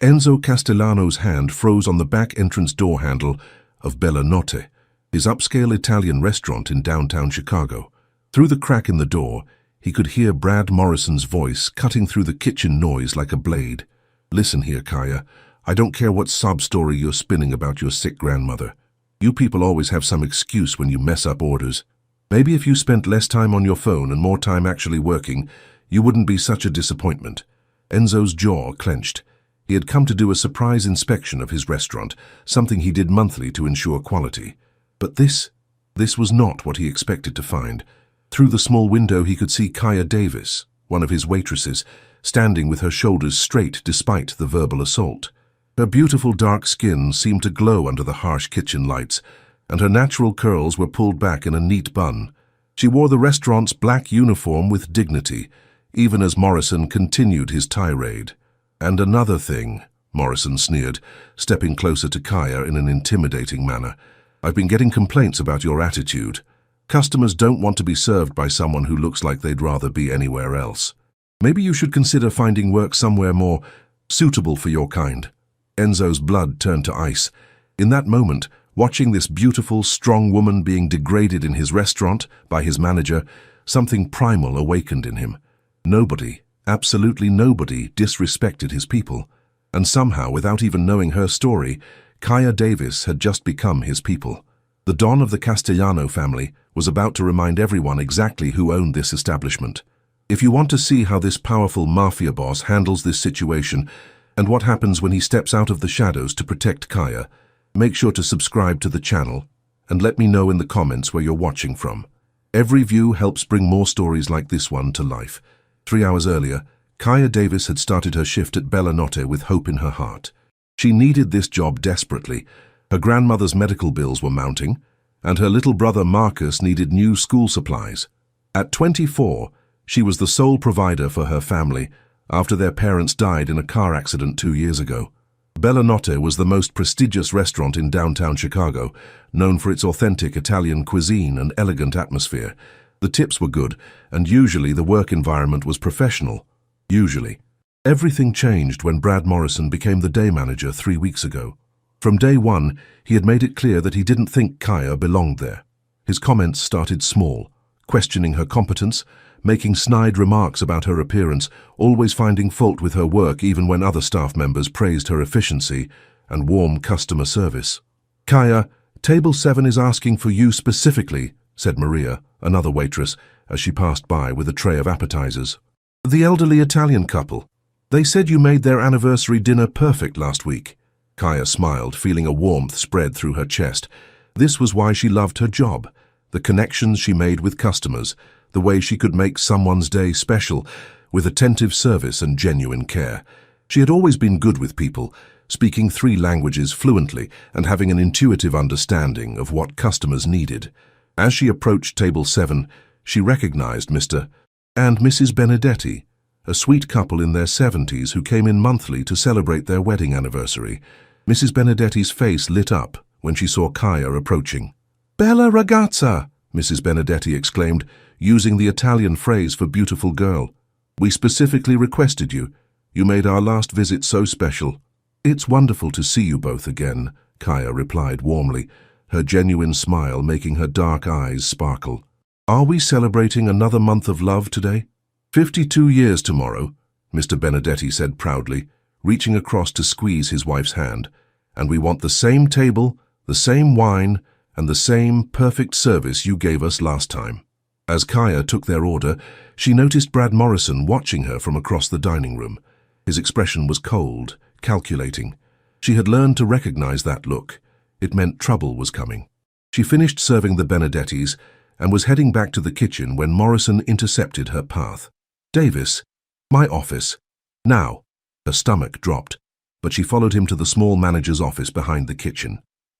Enzo Castellano's hand froze on the back entrance door handle of Bella Notte, his upscale Italian restaurant in downtown Chicago. Through the crack in the door, he could hear Brad Morrison's voice cutting through the kitchen noise like a blade. "Listen here, Kaya. I don't care what sob story you're spinning about your sick grandmother. You people always have some excuse when you mess up orders. Maybe if you spent less time on your phone and more time actually working, you wouldn't be such a disappointment." Enzo's jaw clenched. He had come to do a surprise inspection of his restaurant, something he did monthly to ensure quality. But this was not what he expected to find. Through the small window he could see Kaya Davis, one of his waitresses, standing with her shoulders straight despite the verbal assault. Her beautiful dark skin seemed to glow under the harsh kitchen lights, and her natural curls were pulled back in a neat bun. She wore the restaurant's black uniform with dignity, even as Morrison continued his tirade. "And another thing," Morrison sneered, stepping closer to Kaya in an intimidating manner. "I've been getting complaints about your attitude. Customers don't want to be served by someone who looks like they'd rather be anywhere else. Maybe you should consider finding work somewhere more suitable for your kind." Enzo's blood turned to ice. In that moment, watching this beautiful, strong woman being degraded in his restaurant by his manager, something primal awakened in him. Nobody, absolutely nobody, disrespected his people. And somehow, without even knowing her story, Kaya Davis had just become his people. The Don of the Castellano family was about to remind everyone exactly who owned this establishment. If you want to see how this powerful mafia boss handles this situation and what happens when he steps out of the shadows to protect Kaya, make sure to subscribe to the channel and let me know in the comments where you're watching from. Every view helps bring more stories like this one to life. 3 hours earlier, Kaya Davis had started her shift at Bella Notte with hope in her heart. She needed this job desperately. Her grandmother's medical bills were mounting, and her little brother Marcus needed new school supplies. At 24, she was the sole provider for her family after their parents died in a car accident 2 years ago. Bella Notte was the most prestigious restaurant in downtown Chicago, known for its authentic Italian cuisine and elegant atmosphere. The tips were good, and usually the work environment was professional. Usually. Everything changed when Brad Morrison became the day manager 3 weeks ago. From day one, he had made it clear that he didn't think Kaya belonged there. His comments started small, questioning her competence, making snide remarks about her appearance, always finding fault with her work even when other staff members praised her efficiency and warm customer service. "Kaya, Table 7 is asking for you specifically," said Maria, another waitress, as she passed by with a tray of appetizers. "The elderly Italian couple. They said you made their anniversary dinner perfect last week." Kaya smiled, feeling a warmth spread through her chest. This was why she loved her job. The connections she made with customers, the way she could make someone's day special, with attentive service and genuine care. She had always been good with people, speaking 3 languages fluently and having an intuitive understanding of what customers needed. As she approached Table 7, she recognized Mr. and Mrs. Benedetti, a sweet couple in their 70s who came in monthly to celebrate their wedding anniversary. Mrs. Benedetti's face lit up when she saw Kaya approaching. "Bella ragazza!" Mrs. Benedetti exclaimed, using the Italian phrase for beautiful girl. "We specifically requested you. You made our last visit so special." "It's wonderful to see you both again," Kaya replied warmly, her genuine smile making her dark eyes sparkle. "Are we celebrating another month of love today?" 52 years tomorrow," Mr. Benedetti said proudly, reaching across to squeeze his wife's hand. "And we want the same table, the same wine, and the same perfect service you gave us last time." As Kaya took their order, she noticed Brad Morrison watching her from across the dining room. His expression was cold, calculating. She had learned to recognize that look. It meant trouble was coming. She finished serving the Benedettis and was heading back to the kitchen when Morrison intercepted her path. "Davis, my office. Now." Her stomach dropped, but she followed him to the small manager's office behind the kitchen.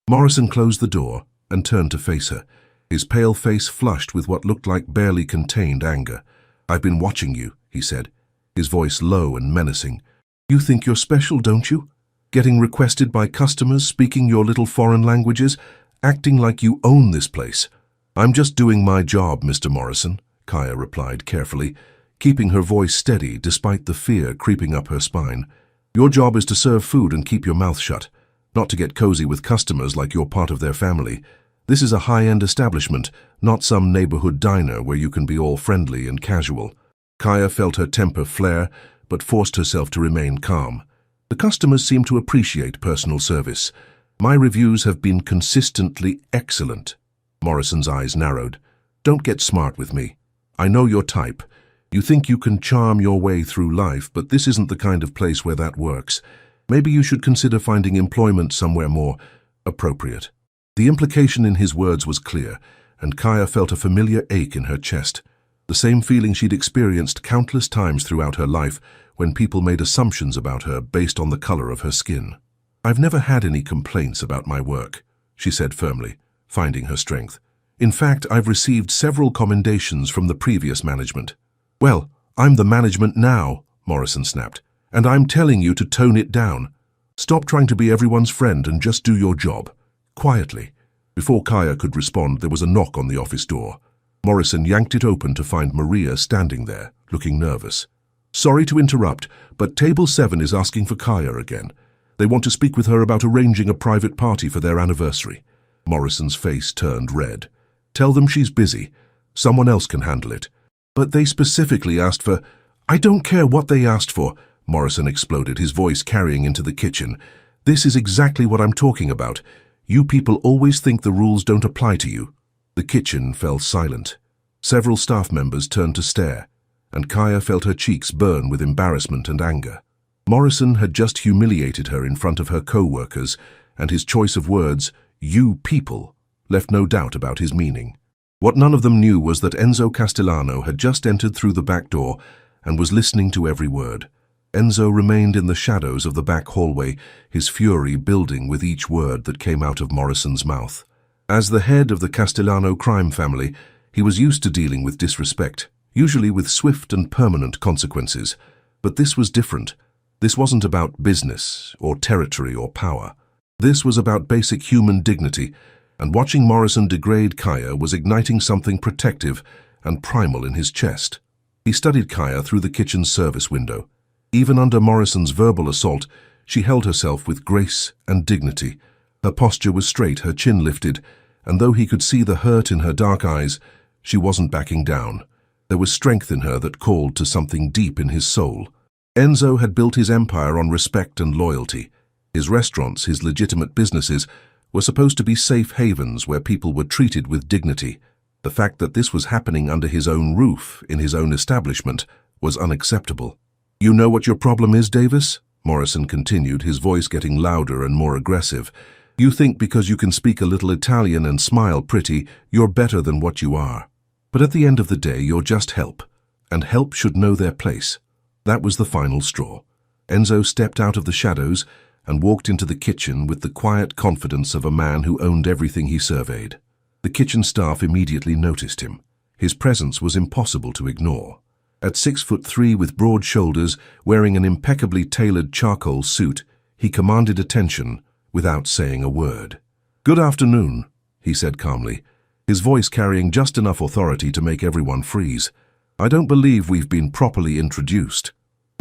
Morrison closed the door and turned to face her, his pale face flushed with what looked like barely contained anger. "I've been watching you," he said, his voice low and menacing. "You think you're special, don't you? Getting requested by customers, speaking your little foreign languages, acting like you own this place." "I'm just doing my job, Mr. Morrison," Kaya replied carefully, keeping her voice steady despite the fear creeping up her spine. Your job is to serve food and keep your mouth shut, not to get cozy with customers like you're part of their family. This is a high-end establishment, not some neighborhood diner where you can be all friendly and casual. Kaya felt her temper flare, but forced herself to remain calm. The customers seem to appreciate personal service. My reviews have been consistently excellent. Morrison's eyes narrowed. Don't get smart with me. I know your type. You think you can charm your way through life, but this isn't the kind of place where that works. Maybe you should consider finding employment somewhere more appropriate. The implication in his words was clear, and Kaya felt a familiar ache in her chest. The same feeling she'd experienced countless times throughout her life when people made assumptions about her based on the color of her skin. I've never had any complaints about my work, she said firmly, finding her strength. In fact, I've received several commendations from the previous management. Well, I'm the management now, Morrison snapped, and I'm telling you to tone it down. Stop trying to be everyone's friend and just do your job. Quietly. Before Kaya could respond, there was a knock on the office door. Morrison yanked it open to find Maria standing there, looking nervous. Sorry to interrupt, but Table 7 is asking for Kaya again. They want to speak with her about arranging a private party for their anniversary. Morrison's face turned red. Tell them she's busy. Someone else can handle it. But they specifically asked for... I don't care what they asked for, Morrison exploded, his voice carrying into the kitchen. This is exactly what I'm talking about. You people always think the rules don't apply to you. The kitchen fell silent. Several staff members turned to stare, and Kaya felt her cheeks burn with embarrassment and anger. Morrison had just humiliated her in front of her co-workers, and his choice of words, "you people," left no doubt about his meaning. What none of them knew was that Enzo Castellano had just entered through the back door and was listening to every word. Enzo remained in the shadows of the back hallway, his fury building with each word that came out of Morrison's mouth. As the head of the Castellano crime family, he was used to dealing with disrespect, usually with swift and permanent consequences. But this was different. This wasn't about business or territory or power. This was about basic human dignity, and watching Morrison degrade Kaya was igniting something protective and primal in his chest. He studied Kaya through the kitchen's service window. Even under Morrison's verbal assault, she held herself with grace and dignity. Her posture was straight, her chin lifted, and though he could see the hurt in her dark eyes, she wasn't backing down. There was strength in her that called to something deep in his soul. Enzo had built his empire on respect and loyalty. His restaurants, his legitimate businesses, were supposed to be safe havens where people were treated with dignity. The fact that this was happening under his own roof, in his own establishment, was unacceptable. You know what your problem is, Davis? Morrison continued, his voice getting louder and more aggressive. You think because you can speak a little Italian and smile pretty, you're better than what you are. But at the end of the day, you're just help, and help should know their place. That was the final straw. Enzo stepped out of the shadows and walked into the kitchen with the quiet confidence of a man who owned everything he surveyed. The kitchen staff immediately noticed him. His presence was impossible to ignore. At 6'3" with broad shoulders, wearing an impeccably tailored charcoal suit, he commanded attention without saying a word. Good afternoon, he said calmly, his voice carrying just enough authority to make everyone freeze. I don't believe we've been properly introduced.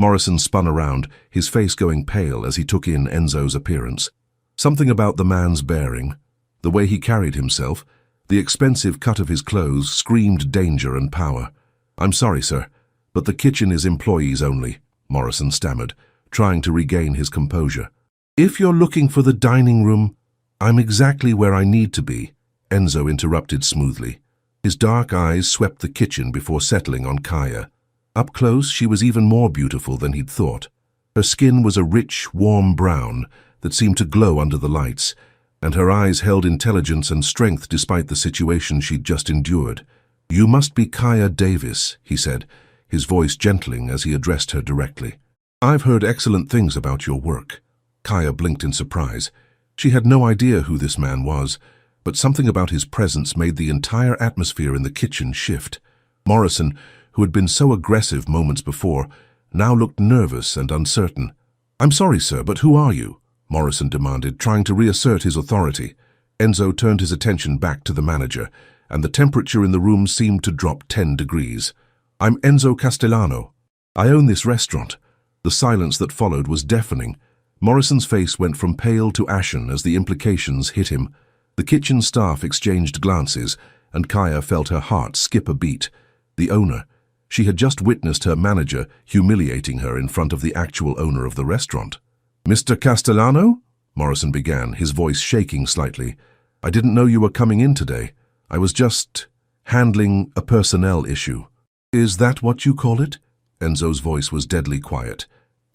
Morrison spun around, his face going pale as he took in Enzo's appearance. Something about the man's bearing, the way he carried himself, the expensive cut of his clothes screamed danger and power. I'm sorry, sir, but the kitchen is employees only, Morrison stammered, trying to regain his composure. If you're looking for the dining room, I'm exactly where I need to be, Enzo interrupted smoothly. His dark eyes swept the kitchen before settling on Kaya. Up close, she was even more beautiful than he'd thought. Her skin was a rich, warm brown that seemed to glow under the lights, and her eyes held intelligence and strength despite the situation she'd just endured. You must be Kaya Davis, he said, his voice gentling as he addressed her directly. I've heard excellent things about your work. Kaya blinked in surprise. She had no idea who this man was, but something about his presence made the entire atmosphere in the kitchen shift. Morrison, who had been so aggressive moments before, now looked nervous and uncertain. I'm sorry, sir, but who are you? Morrison demanded, trying to reassert his authority. Enzo turned his attention back to the manager, and the temperature in the room seemed to drop 10 degrees. I'm Enzo Castellano. I own this restaurant. The silence that followed was deafening. Morrison's face went from pale to ashen as the implications hit him. The kitchen staff exchanged glances, and Kaya felt her heart skip a beat. The owner. She had just witnessed her manager humiliating her in front of the actual owner of the restaurant. "Mr. Castellano?" Morrison began, his voice shaking slightly. "I didn't know you were coming in today. I was just handling a personnel issue." "Is that what you call it?" Enzo's voice was deadly quiet.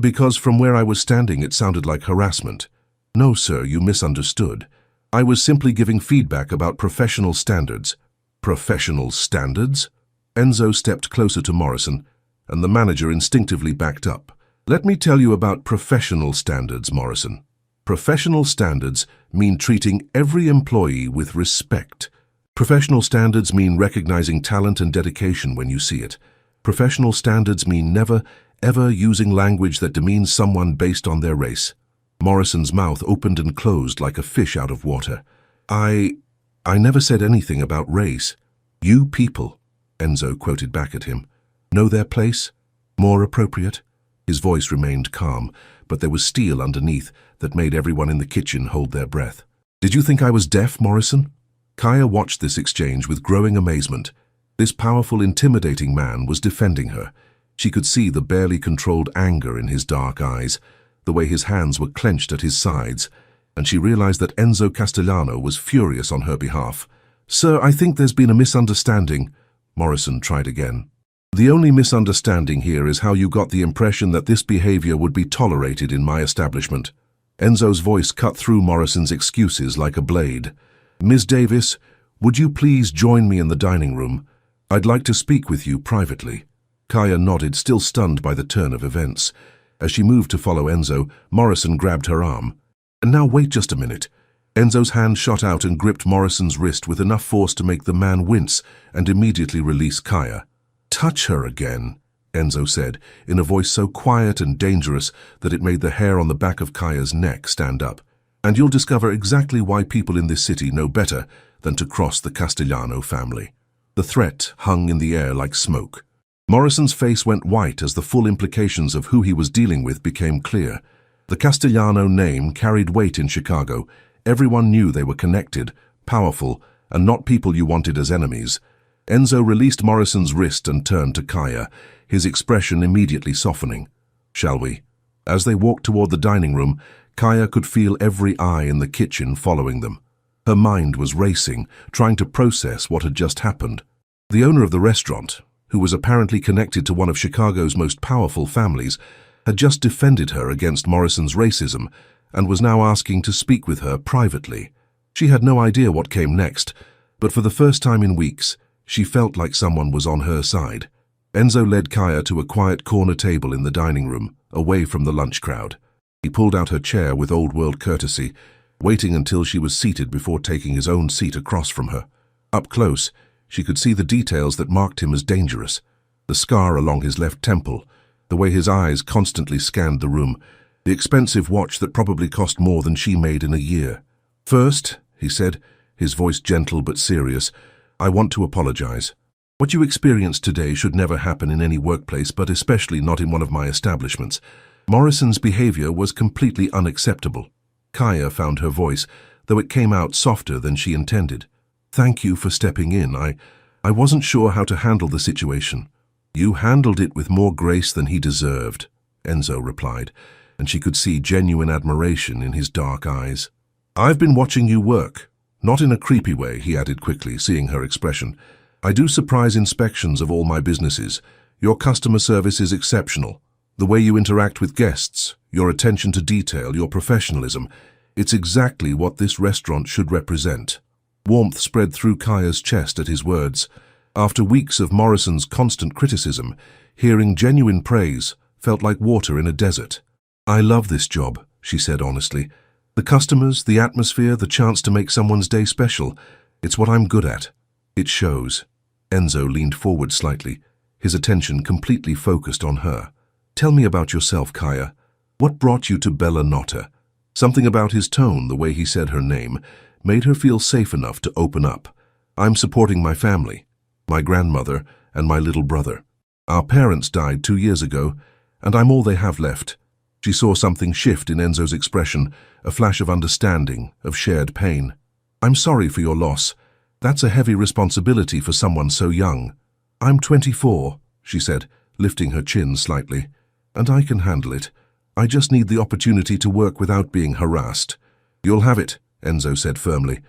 "Because from where I was standing it sounded like harassment." "No, sir, you misunderstood. I was simply giving feedback about professional standards." "Professional standards?" Enzo stepped closer to Morrison, and the manager instinctively backed up. "Let me tell you about professional standards, Morrison. Professional standards mean treating every employee with respect. Professional standards mean recognizing talent and dedication when you see it. Professional standards mean never, ever using language that demeans someone based on their race." Morrison's mouth opened and closed like a fish out of water. I never said anything about race." "You people," Enzo quoted back at him, "know their place? More appropriate?" His voice remained calm, but there was steel underneath that made everyone in the kitchen hold their breath. "Did you think I was deaf, Morrison?" Kaya watched this exchange with growing amazement. This powerful, intimidating man was defending her. She could see the barely controlled anger in his dark eyes, the way his hands were clenched at his sides, and she realized that Enzo Castellano was furious on her behalf. "Sir, I think there's been a misunderstanding." Morrison tried again. "The only misunderstanding here is how you got the impression that this behavior would be tolerated in my establishment." Enzo's voice cut through Morrison's excuses like a blade. "Ms. Davis, would you please join me in the dining room? I'd like to speak with you privately." Kaya nodded, still stunned by the turn of events. As she moved to follow Enzo, Morrison grabbed her arm. "And now wait just a minute." Enzo's hand shot out and gripped Morrison's wrist with enough force to make the man wince and immediately release Kaya. "Touch her again," Enzo said, in a voice so quiet and dangerous that it made the hair on the back of Kaya's neck stand up. "And you'll discover exactly why people in this city know better than to cross the Castellano family." The threat hung in the air like smoke. Morrison's face went white as the full implications of who he was dealing with became clear. The Castellano name carried weight in Chicago. Everyone knew they were connected, powerful, and not people you wanted as enemies. Enzo released Morrison's wrist and turned to Kaya, his expression immediately softening. "Shall we?" As they walked toward the dining room, Kaya could feel every eye in the kitchen following them. Her mind was racing, trying to process what had just happened. The owner of the restaurant, who was apparently connected to one of Chicago's most powerful families, had just defended her against Morrison's racism and was now asking to speak with her privately. She had no idea what came next, but for the first time in weeks, she felt like someone was on her side. Enzo led Kaya to a quiet corner table in the dining room, away from the lunch crowd. He pulled out her chair with old-world courtesy, waiting until she was seated before taking his own seat across from her. Up close, she could see the details that marked him as dangerous. The scar along his left temple, the way his eyes constantly scanned the room, the expensive watch that probably cost more than she made in a year. "First," he said, his voice gentle but serious, "I want to apologize. What you experienced today should never happen in any workplace, but especially not in one of my establishments. Morrison's behavior was completely unacceptable." Kaya found her voice, though it came out softer than she intended. "Thank you for stepping in. I wasn't sure how to handle the situation." "You handled it with more grace than he deserved," Enzo replied, and she could see genuine admiration in his dark eyes. "I've been watching you work. Not in a creepy way," he added quickly, seeing her expression. "I do surprise inspections of all my businesses. Your customer service is exceptional. The way you interact with guests, your attention to detail, your professionalism, it's exactly what this restaurant should represent." Warmth spread through Kaya's chest at his words. After weeks of Morrison's constant criticism, hearing genuine praise felt like water in a desert. "I love this job," she said honestly. "The customers, the atmosphere, the chance to make someone's day special. It's what I'm good at. It shows." Enzo leaned forward slightly, his attention completely focused on her. "Tell me about yourself, Kaya. What brought you to Bella Notte?" Something about his tone, the way he said her name, made her feel safe enough to open up. "I'm supporting my family, my grandmother and my little brother. Our parents died 2 years ago, and I'm all they have left. She saw something shift in Enzo's expression, a flash of understanding, of shared pain. I'm sorry for your loss. That's a heavy responsibility for someone so young. I'm 24, she said, lifting her chin slightly, and I can handle it. I just need the opportunity to work without being harassed. You'll have it, Enzo said firmly.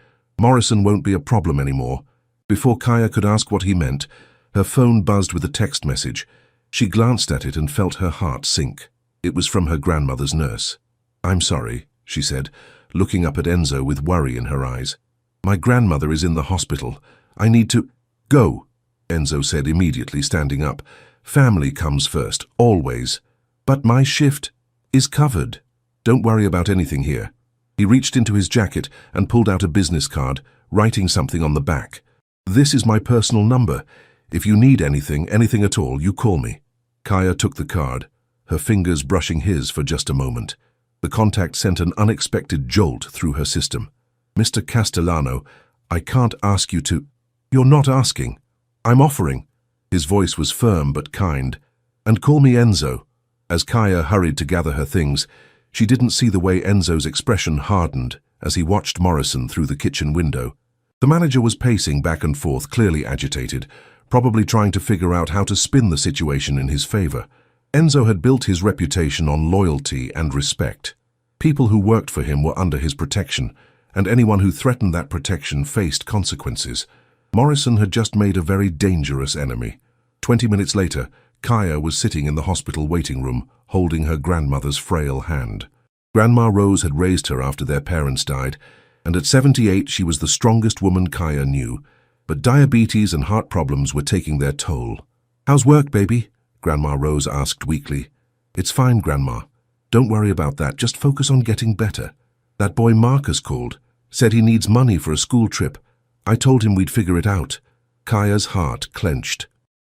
Morrison won't be a problem anymore. Before Kaya could ask what he meant, her phone buzzed with a text message. She glanced at it and felt her heart sink. It was from her grandmother's nurse. I'm sorry, she said, looking up at Enzo with worry in her eyes. My grandmother is in the hospital. I need to… Go, Enzo said immediately, standing up. Family comes first, always. But my shift is covered. Don't worry about anything here. He reached into his jacket and pulled out a business card, writing something on the back. This is my personal number. If you need anything at all, you call me. Kaya took the card, her fingers brushing his for just a moment. The contact sent an unexpected jolt through her system. Mr. Castellano, I can't ask you to… You're not asking. I'm offering. His voice was firm but kind. And call me Enzo. As Kaya hurried to gather her things, she didn't see the way Enzo's expression hardened as he watched Morrison through the kitchen window. The manager was pacing back and forth, clearly agitated, probably trying to figure out how to spin the situation in his favor. Enzo had built his reputation on loyalty and respect. People who worked for him were under his protection, and anyone who threatened that protection faced consequences. Morrison had just made a very dangerous enemy. 20 minutes later, Kaya was sitting in the hospital waiting room, holding her grandmother's frail hand. Grandma Rose had raised her after their parents died, and at 78 she was the strongest woman Kaya knew. But diabetes and heart problems were taking their toll. How's work, baby? Grandma Rose asked weakly. It's fine, Grandma. Don't worry about that, just focus on getting better. That boy Marcus called, said he needs money for a school trip. I told him we'd figure it out. Kaya's heart clenched.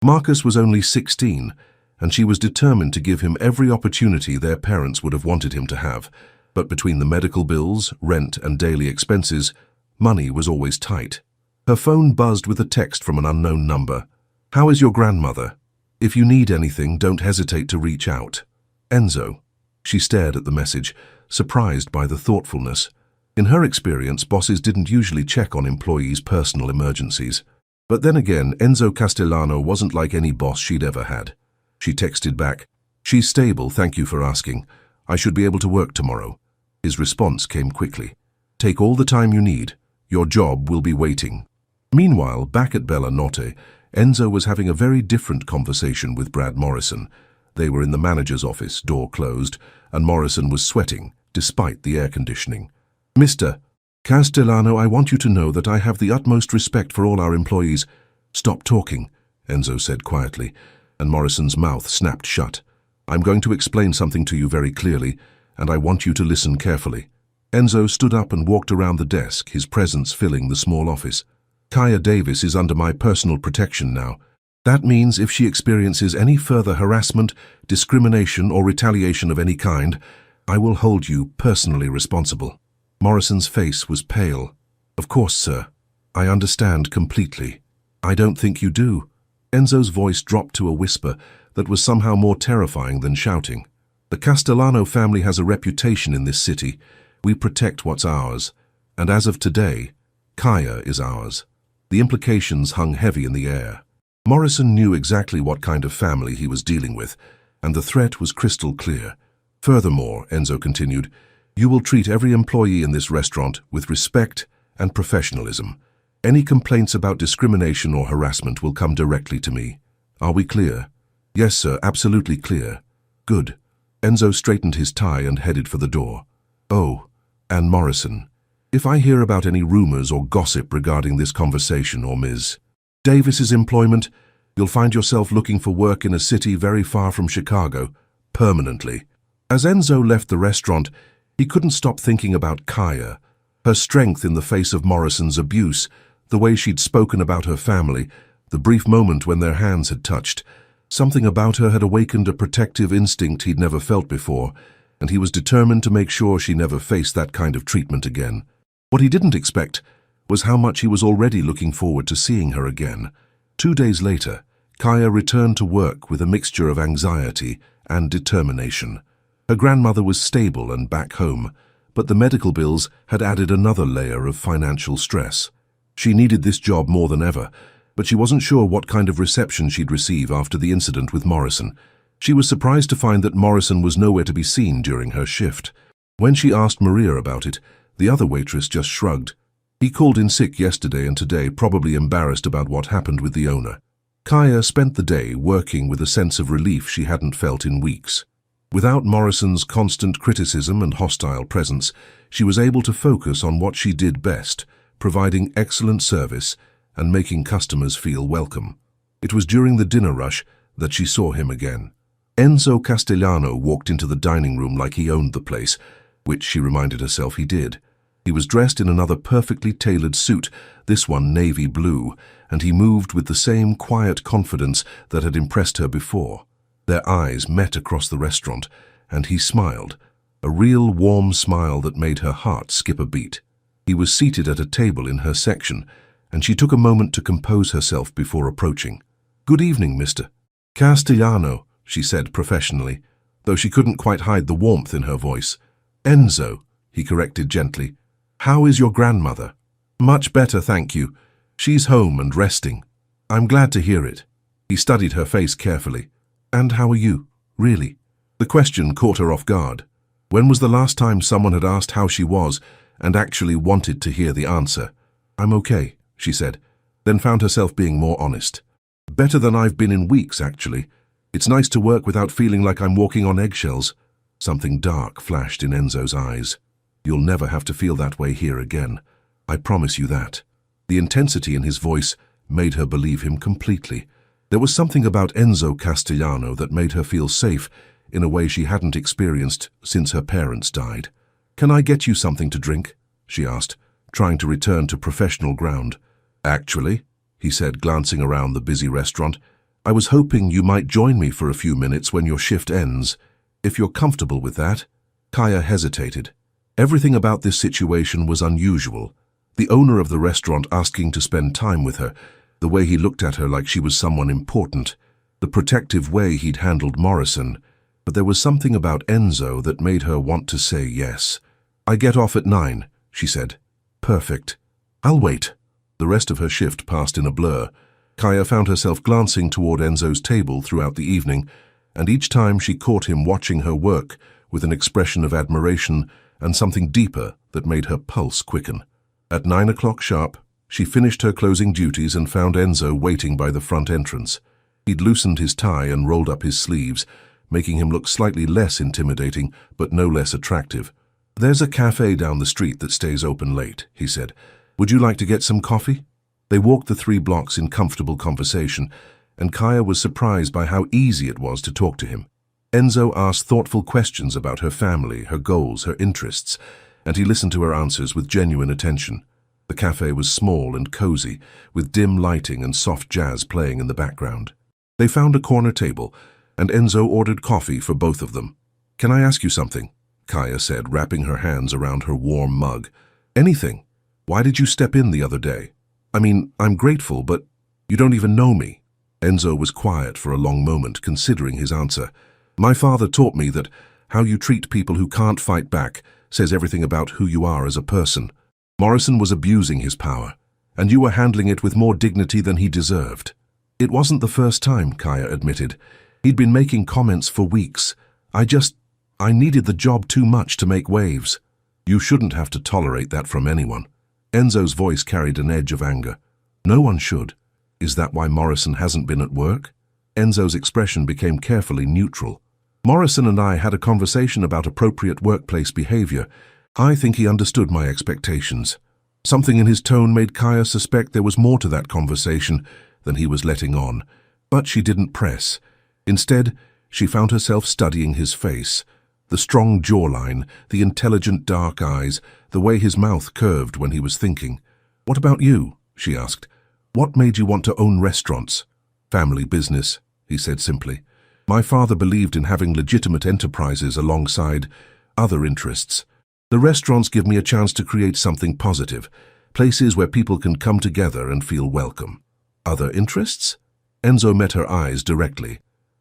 Marcus was only 16, and she was determined to give him every opportunity their parents would have wanted him to have. But between the medical bills, rent, and daily expenses, money was always tight. Her phone buzzed with a text from an unknown number. How is your grandmother? If you need anything, don't hesitate to reach out. Enzo. She stared at the message, surprised by the thoughtfulness. In her experience, bosses didn't usually check on employees' personal emergencies. But then again, Enzo Castellano wasn't like any boss she'd ever had. She texted back, She's stable, thank you for asking. I should be able to work tomorrow. His response came quickly. Take all the time you need. Your job will be waiting. Meanwhile, back at Bella Notte, Enzo was having a very different conversation with Brad Morrison. They were in the manager's office, door closed, and Morrison was sweating, despite the air conditioning. Mr. Castellano, I want you to know that I have the utmost respect for all our employees. Stop talking, Enzo said quietly, and Morrison's mouth snapped shut. I'm going to explain something to you very clearly, and I want you to listen carefully. Enzo stood up and walked around the desk, his presence filling the small office. Kaya Davis is under my personal protection now. That means if she experiences any further harassment, discrimination, or retaliation of any kind, I will hold you personally responsible. Morrison's face was pale. Of course, sir. I understand completely. I don't think you do. Enzo's voice dropped to a whisper that was somehow more terrifying than shouting. The Castellano family has a reputation in this city. We protect what's ours. And as of today, Kaya is ours. The implications hung heavy in the air. Morrison knew exactly what kind of family he was dealing with, and the threat was crystal clear. Furthermore, Enzo continued, you will treat every employee in this restaurant with respect and professionalism. Any complaints about discrimination or harassment will come directly to me. Are we clear? Yes, sir, absolutely clear. Good. Enzo straightened his tie and headed for the door. Oh, and Morrison, if I hear about any rumors or gossip regarding this conversation or Ms. Davis's employment, you'll find yourself looking for work in a city very far from Chicago, permanently. As Enzo left the restaurant, he couldn't stop thinking about Kaya, her strength in the face of Morrison's abuse, the way she'd spoken about her family, the brief moment when their hands had touched. Something about her had awakened a protective instinct he'd never felt before, and he was determined to make sure she never faced that kind of treatment again. What he didn't expect was how much he was already looking forward to seeing her again. 2 days later, Kaya returned to work with a mixture of anxiety and determination. Her grandmother was stable and back home, but the medical bills had added another layer of financial stress. She needed this job more than ever, but she wasn't sure what kind of reception she'd receive after the incident with Morrison. She was surprised to find that Morrison was nowhere to be seen during her shift. When she asked Maria about it, the other waitress just shrugged. He called in sick yesterday and today, probably embarrassed about what happened with the owner. Kaya spent the day working with a sense of relief she hadn't felt in weeks. Without Morrison's constant criticism and hostile presence, she was able to focus on what she did best, providing excellent service and making customers feel welcome. It was during the dinner rush that she saw him again. Enzo Castellano walked into the dining room like he owned the place, which she reminded herself he did. He was dressed in another perfectly tailored suit, this one navy blue, and he moved with the same quiet confidence that had impressed her before. Their eyes met across the restaurant, and he smiled, a real warm smile that made her heart skip a beat. He was seated at a table in her section, and she took a moment to compose herself before approaching. "Good evening, Mr. Castellano," she said professionally, though she couldn't quite hide the warmth in her voice. "Enzo," he corrected gently. "How is your grandmother?" "Much better, thank you. She's home and resting." "I'm glad to hear it." He studied her face carefully. "And how are you, really?" The question caught her off guard. When was the last time someone had asked how she was and actually wanted to hear the answer? "I'm okay," she said, then found herself being more honest. "Better than I've been in weeks, actually. It's nice to work without feeling like I'm walking on eggshells." Something dark flashed in Enzo's eyes. "You'll never have to feel that way here again. I promise you that." The intensity in his voice made her believe him completely. There was something about Enzo Castellano that made her feel safe in a way she hadn't experienced since her parents died. "Can I get you something to drink?" she asked, trying to return to professional ground. "Actually," he said, glancing around the busy restaurant, "I was hoping you might join me for a few minutes when your shift ends. If you're comfortable with that." Kaya hesitated. Everything about this situation was unusual. The owner of the restaurant asking to spend time with her, the way he looked at her like she was someone important, the protective way he'd handled Morrison, but there was something about Enzo that made her want to say yes. "I get off at 9, she said. "Perfect. I'll wait." The rest of her shift passed in a blur. Kaya found herself glancing toward Enzo's table throughout the evening, and each time she caught him watching her work with an expression of admiration and something deeper that made her pulse quicken. At 9 o'clock sharp, she finished her closing duties and found Enzo waiting by the front entrance. He'd loosened his tie and rolled up his sleeves, making him look slightly less intimidating, but no less attractive. "There's a cafe down the street that stays open late," he said. "Would you like to get some coffee?" They walked the 3 blocks in comfortable conversation, and Kaya was surprised by how easy it was to talk to him. Enzo asked thoughtful questions about her family, her goals, her interests, and he listened to her answers with genuine attention. The cafe was small and cozy, with dim lighting and soft jazz playing in the background. They found a corner table, and Enzo ordered coffee for both of them. "Can I ask you something?" Kaya said, wrapping her hands around her warm mug. "Anything. Why did you step in the other day? I mean, I'm grateful, but you don't even know me." Enzo was quiet for a long moment, considering his answer. "My father taught me that how you treat people who can't fight back says everything about who you are as a person. Morrison was abusing his power, and you were handling it with more dignity than he deserved." "It wasn't the first time," Kaya admitted. "He'd been making comments for weeks. I needed the job too much to make waves." "You shouldn't have to tolerate that from anyone." Enzo's voice carried an edge of anger. "No one should. Is that why Morrison hasn't been at work?" Enzo's expression became carefully neutral. "Morrison and I had a conversation about appropriate workplace behavior. I think he understood my expectations." Something in his tone made Kaya suspect there was more to that conversation than he was letting on, but she didn't press. Instead, she found herself studying his face. The strong jawline, the intelligent dark eyes, the way his mouth curved when he was thinking. "What about you?" she asked. "What made you want to own restaurants?" "Family business," he said simply. "My father believed in having legitimate enterprises alongside other interests. The restaurants give me a chance to create something positive, places where people can come together and feel welcome." "Other interests?" Enzo met her eyes directly.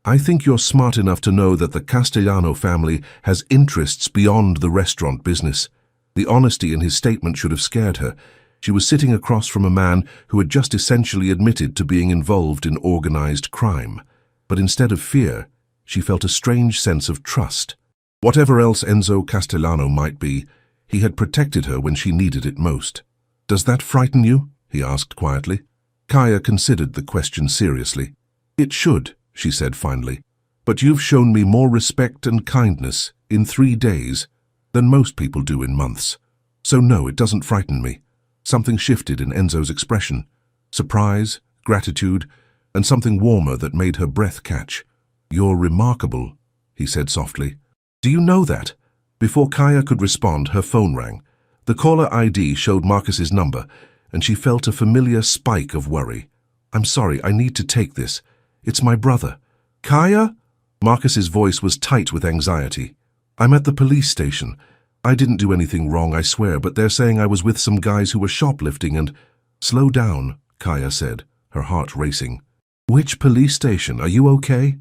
I think you're smart enough to know that the Castellano family has interests beyond the restaurant business. The honesty in his statement should have scared her. She was sitting across from a man who had just essentially admitted to being involved in organized crime. But instead of fear, she felt a strange sense of trust. Whatever else Enzo Castellano might be, he had protected her when she needed it most. "Does that frighten you?" he asked quietly. Kaya considered the question seriously. "It should," she said finally. "But you've shown me more respect and kindness in 3 days than most people do in months. So no, it doesn't frighten me." Something shifted in Enzo's expression. Surprise, gratitude, and something warmer that made her breath catch. "You're remarkable," he said softly. "Do you know that?" Before Kaya could respond, her phone rang. The caller ID showed Marcus's number, and she felt a familiar spike of worry. "I'm sorry, I need to take this. It's my brother." "Kaya?" Marcus's voice was tight with anxiety. "I'm at the police station. I didn't do anything wrong, I swear, but they're saying I was with some guys who were shoplifting and—" "Slow down," Kaya said, her heart racing. "Which police station? Are you okay?"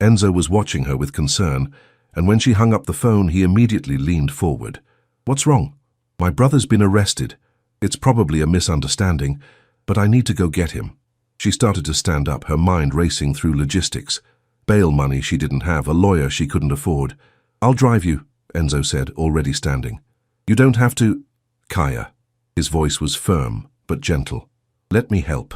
Enzo was watching her with concern, and when she hung up the phone, he immediately leaned forward. "What's wrong?" "My brother's been arrested. It's probably a misunderstanding, but I need to go get him." She started to stand up, her mind racing through logistics. Bail money she didn't have, a lawyer she couldn't afford. "I'll drive you," Enzo said, already standing. "You don't have to—" "Kaya." His voice was firm, but gentle. "Let me help."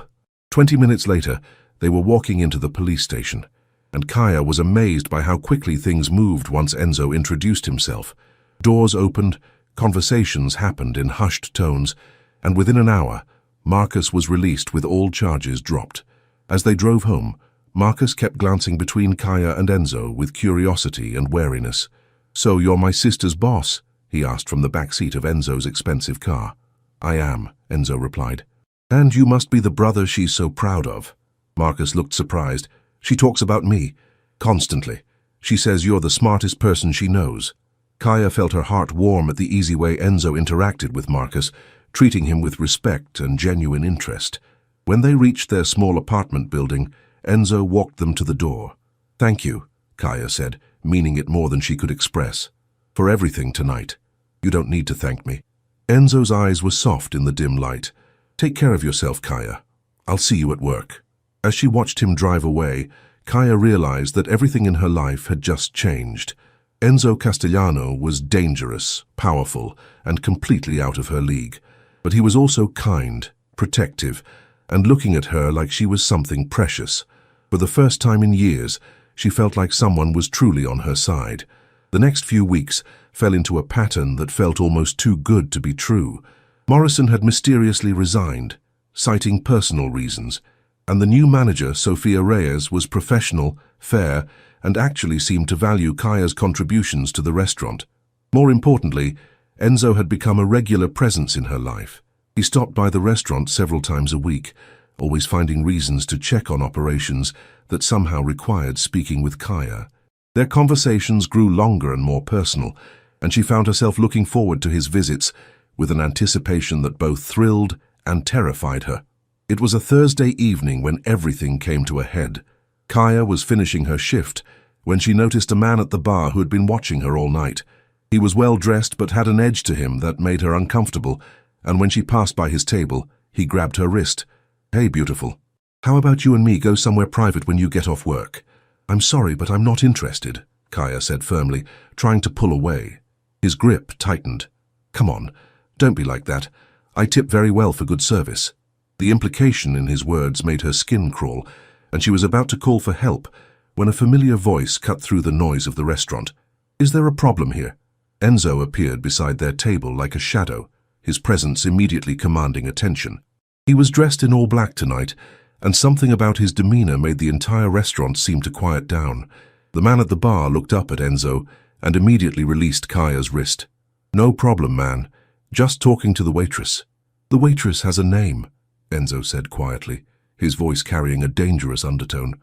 20 minutes later, they were walking into the police station, and Kaya was amazed by how quickly things moved once Enzo introduced himself. Doors opened, conversations happened in hushed tones, and within an hour, Marcus was released with all charges dropped. As they drove home, Marcus kept glancing between Kaya and Enzo with curiosity and wariness. "So you're my sister's boss?" he asked from the back seat of Enzo's expensive car. "I am," Enzo replied. "And you must be the brother she's so proud of." Marcus looked surprised. "She talks about me. Constantly. She says you're the smartest person she knows." Kaya felt her heart warm at the easy way Enzo interacted with Marcus, treating him with respect and genuine interest. When they reached their small apartment building, Enzo walked them to the door. "Thank you," Kaya said, meaning it more than she could express. "For everything tonight. You don't need to thank me." Enzo's eyes were soft in the dim light. "Take care of yourself, Kaya. I'll see you at work." As she watched him drive away, Kaya realized that everything in her life had just changed. Enzo Castellano was dangerous, powerful, and completely out of her league. But he was also kind, protective, and looking at her like she was something precious. For the first time in years, she felt like someone was truly on her side. The next few weeks fell into a pattern that felt almost too good to be true. Morrison had mysteriously resigned, citing personal reasons, and the new manager, Sophia Reyes, was professional, fair, and actually seemed to value Kaya's contributions to the restaurant. More importantly, Enzo had become a regular presence in her life. He stopped by the restaurant several times a week, always finding reasons to check on operations that somehow required speaking with Kaya. Their conversations grew longer and more personal, and she found herself looking forward to his visits with an anticipation that both thrilled and terrified her. It was a Thursday evening when everything came to a head. Kaya was finishing her shift when she noticed a man at the bar who had been watching her all night. He was well dressed but had an edge to him that made her uncomfortable, and when she passed by his table, he grabbed her wrist. "Hey, beautiful. How about you and me go somewhere private when you get off work?" "I'm sorry, but I'm not interested," Kaya said firmly, trying to pull away. His grip tightened. "Come on, don't be like that. I tip very well for good service." The implication in his words made her skin crawl, and she was about to call for help when a familiar voice cut through the noise of the restaurant. "Is there a problem here?" Enzo appeared beside their table like a shadow, his presence immediately commanding attention. He was dressed in all black tonight, and something about his demeanor made the entire restaurant seem to quiet down. The man at the bar looked up at Enzo and immediately released Kaya's wrist. "No problem, man. Just talking to the waitress." "The waitress has a name," Enzo said quietly, his voice carrying a dangerous undertone.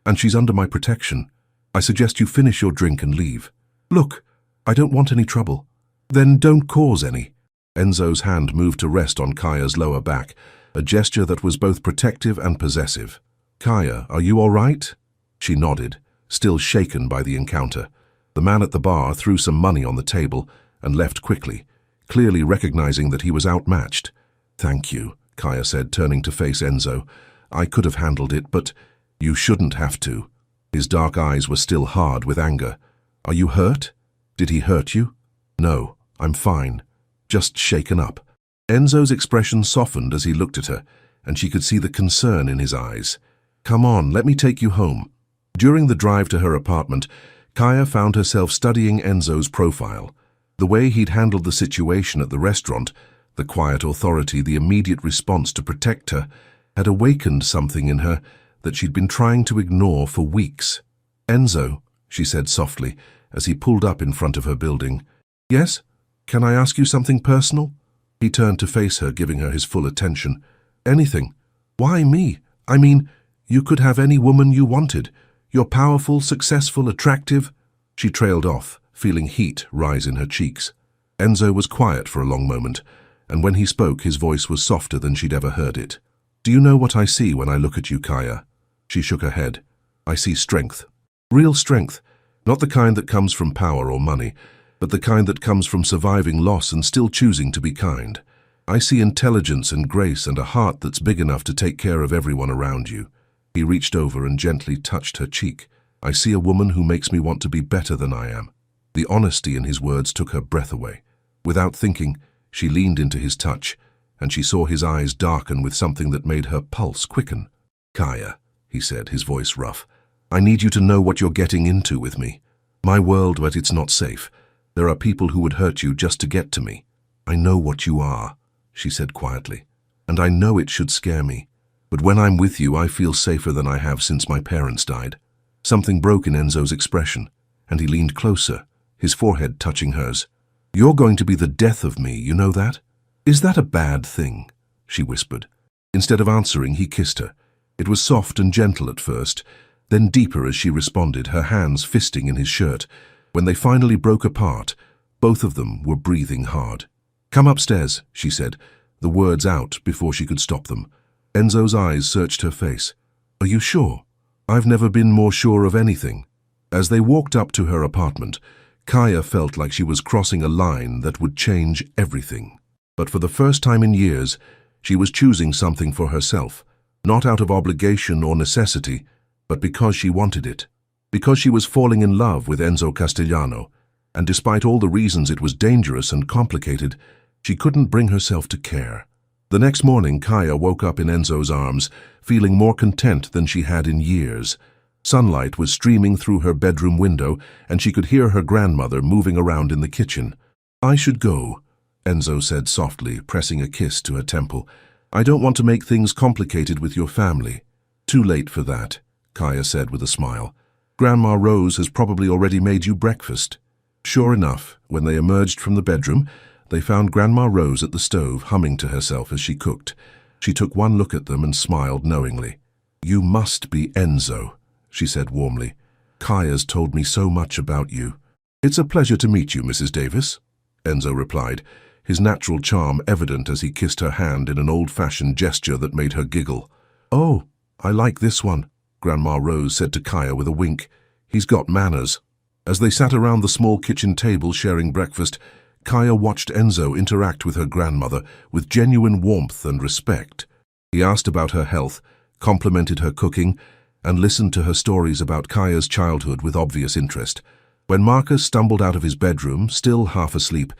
"And she's under my protection. I suggest you finish your drink and leave." "Look, I don't want any trouble." "Then don't cause any." Enzo's hand moved to rest on Kaya's lower back, a gesture that was both protective and possessive. "Kaya, are you all right?" She nodded, still shaken by the encounter. The man at the bar threw some money on the table and left quickly, clearly recognizing that he was outmatched. "Thank you," Kaya said, turning to face Enzo. "I could have handled it, but you shouldn't have to." His dark eyes were still hard with anger. "Are you hurt? Did he hurt you?" "No, I'm fine. Just shaken up." Enzo's expression softened as he looked at her, and she could see the concern in his eyes. "Come on, let me take you home." During the drive to her apartment, Kaya found herself studying Enzo's profile. The way he'd handled the situation at the restaurant, the quiet authority, the immediate response to protect her, had awakened something in her that she'd been trying to ignore for weeks. "Enzo," she said softly, as he pulled up in front of her building. "Yes? Can I ask you something personal?" He turned to face her, giving her his full attention. "Anything. Why me? I mean, you could have any woman you wanted. You're powerful, successful, attractive." She trailed off, feeling heat rise in her cheeks. Enzo was quiet for a long moment, and when he spoke, his voice was softer than she'd ever heard it. "Do you know what I see when I look at you, Kaya?" She shook her head. "I see strength. Real strength. Not the kind that comes from power or money, but the kind that comes from surviving loss and still choosing to be kind. I see intelligence and grace and a heart that's big enough to take care of everyone around you." He reached over and gently touched her cheek. "I see a woman who makes me want to be better than I am." The honesty in his words took her breath away. Without thinking, she leaned into his touch, and she saw his eyes darken with something that made her pulse quicken. "Kaya," he said, his voice rough, "I need you to know what you're getting into with me. My world, but it's not safe. There are people who would hurt you just to get to me." "I know what you are," she said quietly, "and I know it should scare me. But when I'm with you, I feel safer than I have since my parents died." Something broke in Enzo's expression, and he leaned closer, his forehead touching hers. "You're going to be the death of me, you know that? Is that a bad thing?" she whispered. Instead of answering, he kissed her. It was soft and gentle at first, then deeper as she responded, her hands fisting in his shirt. When they finally broke apart, both of them were breathing hard. "Come upstairs," she said, the words out before she could stop them. Enzo's eyes searched her face. "Are you sure?" "I've never been more sure of anything." As they walked up to her apartment, Kaya felt like she was crossing a line that would change everything. But for the first time in years, she was choosing something for herself, not out of obligation or necessity, but because she wanted it. Because she was falling in love with Enzo Castellano, and despite all the reasons it was dangerous and complicated, she couldn't bring herself to care. The next morning, Kaya woke up in Enzo's arms, feeling more content than she had in years. Sunlight was streaming through her bedroom window, and she could hear her grandmother moving around in the kitchen. "I should go," Enzo said softly, pressing a kiss to her temple. "I don't want to make things complicated with your family." "Too late for that," Kaya said with a smile. "Grandma Rose has probably already made you breakfast." Sure enough, when they emerged from the bedroom, they found Grandma Rose at the stove, humming to herself as she cooked. She took one look at them and smiled knowingly. "You must be Enzo," she said warmly. "Kaya's told me so much about you." "It's a pleasure to meet you, Mrs. Davis," Enzo replied, his natural charm evident as he kissed her hand in an old-fashioned gesture that made her giggle. "Oh, I like this one," Grandma Rose said to Kaya with a wink. "He's got manners." As they sat around the small kitchen table sharing breakfast, Kaya watched Enzo interact with her grandmother with genuine warmth and respect. He asked about her health, complimented her cooking, and listened to her stories about Kaya's childhood with obvious interest. When Marcus stumbled out of his bedroom, still half asleep,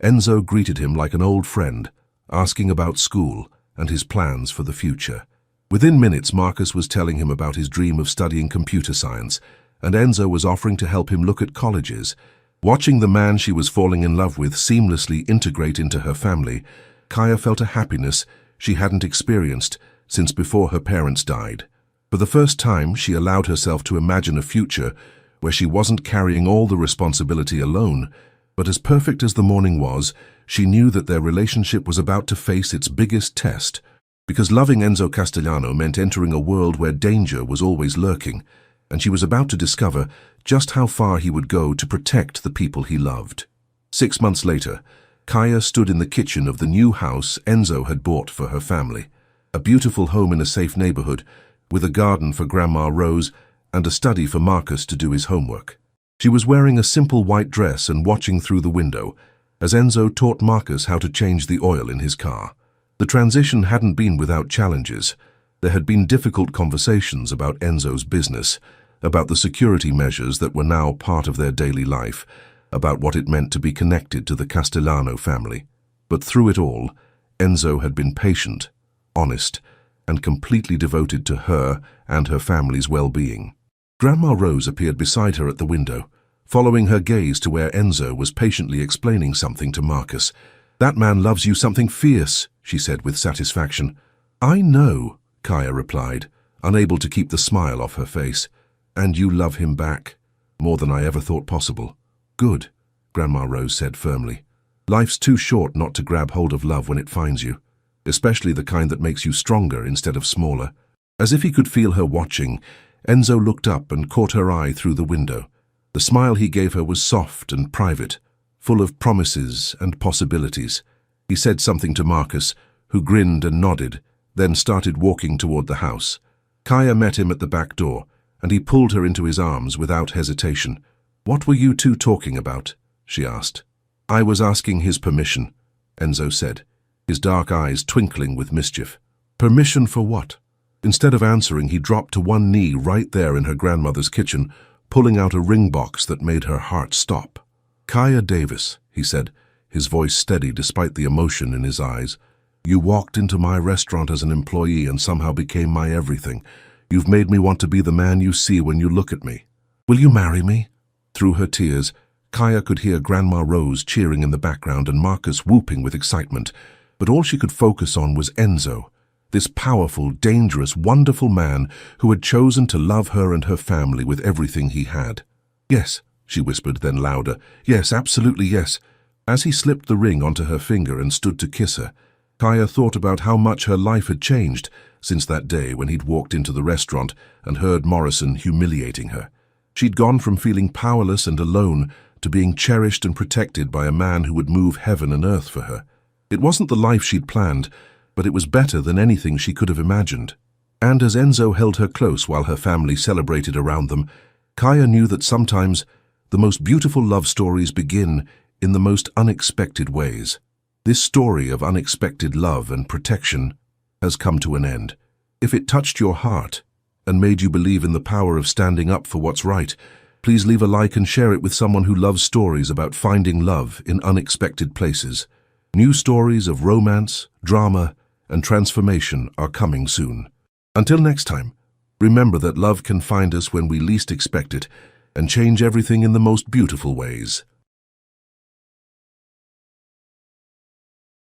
Enzo greeted him like an old friend, asking about school and his plans for the future. Within minutes, Marcus was telling him about his dream of studying computer science, and Enzo was offering to help him look at colleges. Watching the man she was falling in love with seamlessly integrate into her family, Kaya felt a happiness she hadn't experienced since before her parents died. For the first time, she allowed herself to imagine a future where she wasn't carrying all the responsibility alone, but as perfect as the morning was, she knew that their relationship was about to face its biggest test, because loving Enzo Castellano meant entering a world where danger was always lurking, and she was about to discover just how far he would go to protect the people he loved. 6 months later, Kaya stood in the kitchen of the new house Enzo had bought for her family, a beautiful home in a safe neighborhood, with a garden for Grandma Rose and a study for Marcus to do his homework. She was wearing a simple white dress and watching through the window as Enzo taught Marcus how to change the oil in his car. The transition hadn't been without challenges. There had been difficult conversations about Enzo's business, about the security measures that were now part of their daily life, about what it meant to be connected to the Castellano family. But through it all, Enzo had been patient, honest, and completely devoted to her and her family's well-being. Grandma Rose appeared beside her at the window, following her gaze to where Enzo was patiently explaining something to Marcus. "That man loves you something fierce," she said with satisfaction. "I know," Kaya replied, unable to keep the smile off her face. "And you love him back, more than I ever thought possible." "Good," Grandma Rose said firmly. "Life's too short not to grab hold of love when it finds you, especially the kind that makes you stronger instead of smaller." As if he could feel her watching, Enzo looked up and caught her eye through the window. The smile he gave her was soft and private, full of promises and possibilities. He said something to Marcus, who grinned and nodded, then started walking toward the house. Kaya met him at the back door, and he pulled her into his arms without hesitation. "What were you two talking about?" she asked. "I was asking his permission," Enzo said, his dark eyes twinkling with mischief. "Permission for what?" Instead of answering, he dropped to one knee right there in her grandmother's kitchen, pulling out a ring box that made her heart stop. "Kaya Davis," he said, his voice steady despite the emotion in his eyes. "You walked into my restaurant as an employee and somehow became my everything. You've made me want to be the man you see when you look at me. Will you marry me?" Through her tears, Kaya could hear Grandma Rose cheering in the background and Marcus whooping with excitement, but all she could focus on was Enzo, this powerful, dangerous, wonderful man who had chosen to love her and her family with everything he had. "Yes," she whispered, then louder. "Yes, absolutely yes." As he slipped the ring onto her finger and stood to kiss her, Kaya thought about how much her life had changed since that day when he'd walked into the restaurant and heard Morrison humiliating her. She'd gone from feeling powerless and alone to being cherished and protected by a man who would move heaven and earth for her. It wasn't the life she'd planned, but it was better than anything she could have imagined. And as Enzo held her close while her family celebrated around them, Kaya knew that sometimes the most beautiful love stories begin in the most unexpected ways. This story of unexpected love and protection has come to an end. If it touched your heart and made you believe in the power of standing up for what's right, please leave a like and share it with someone who loves stories about finding love in unexpected places. New stories of romance, drama, and transformation are coming soon. Until next time, remember that love can find us when we least expect it and change everything in the most beautiful ways.